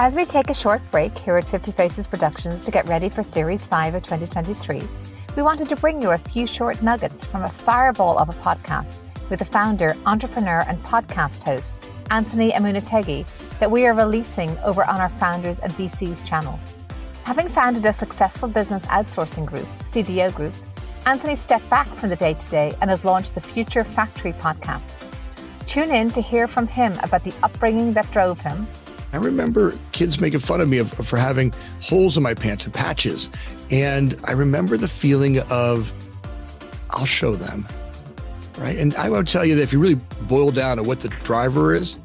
As we take a short break here at 50 Faces Productions to get ready for Series 5 of 2023, we wanted to bring you a few short nuggets from a fireball of a podcast with the founder, entrepreneur and podcast host, Anthony Amunategui, that we are releasing over on our Founders and VCs channel. Having founded a successful business outsourcing group, CDO Group, Anthony stepped back from the day-to-day and has launched the Future Factory podcast. Tune in to hear from him about the upbringing that drove him. I remember kids making fun of me for having holes in my pants and patches. And I remember the feeling of, I'll show them, right? And I would tell you that if you really boil down to what the driver is,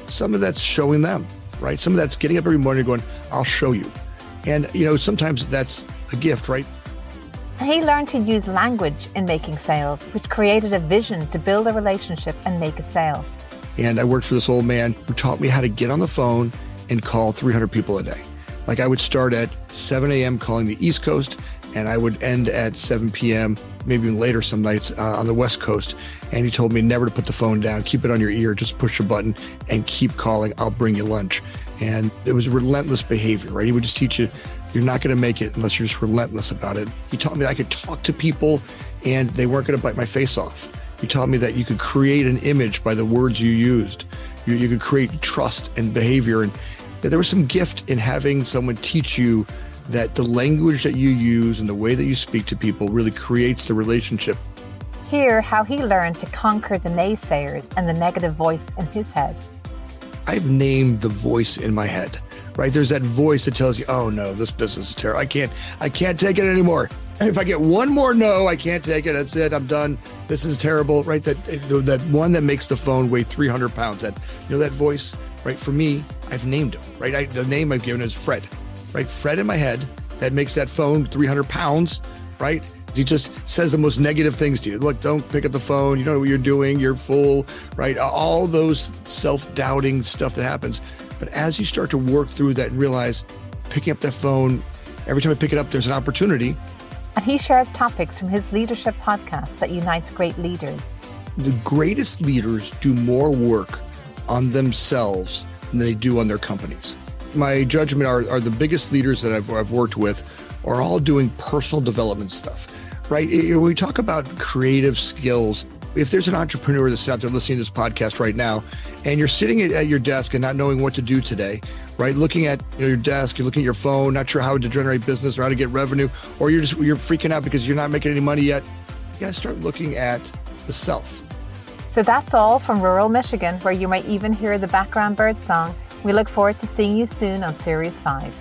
some of that's showing them, right? Some of that's getting up every morning and going, I'll show you. And, sometimes that's a gift, right? And he learned to use language in making sales, which created a vision to build a relationship and make a sale. And I worked for this old man who taught me how to get on the phone and call 300 people a day. Like I would start at 7 a.m. calling the East Coast, and I would end at 7 p.m., maybe even later some nights on the West Coast. And he told me never to put the phone down, keep it on your ear, just push a button and keep calling. I'll bring you lunch. And it was relentless behavior, right? He would just teach you, you're not going to make it unless you're just relentless about it. He taught me I could talk to people and they weren't going to bite my face off. He taught me that you could create an image by the words you used. You could create trust and behavior. And there was some gift in having someone teach you that the language that you use and the way that you speak to people really creates the relationship. Hear how he learned to conquer the naysayers and the negative voice in his head. I've named the voice in my head, right? There's that voice that tells you, oh no, this business is terrible. I can't take it anymore. And if I get one more no, I can't take it. That's it. I'm done. This is terrible, right? That one that makes the phone weigh 300 pounds. That voice, right? For me, I've named him, right? The name I've given is Fred, right? Fred in my head that makes that phone 300 pounds, right? He just says the most negative things to you. Look, don't pick up the phone. You don't know what you're doing. You're full, right? All those self-doubting stuff that happens. But as you start to work through that and realize picking up that phone, every time I pick it up, there's an opportunity. And he shares topics from his leadership podcast that unites great leaders. The greatest leaders do more work on themselves than they do on their companies. My judgment are the biggest leaders that I've worked with are all doing personal development stuff, right? When we talk about creative skills, if there's an entrepreneur that's out there listening to this podcast right now, and you're sitting at your desk and not knowing what to do today, right? Looking at your desk, you're looking at your phone, not sure how to generate business or how to get revenue, or you're freaking out because you're not making any money yet. You got to start looking at the self. So that's all from rural Michigan, where you might even hear the background bird song. We look forward to seeing you soon on Series 5.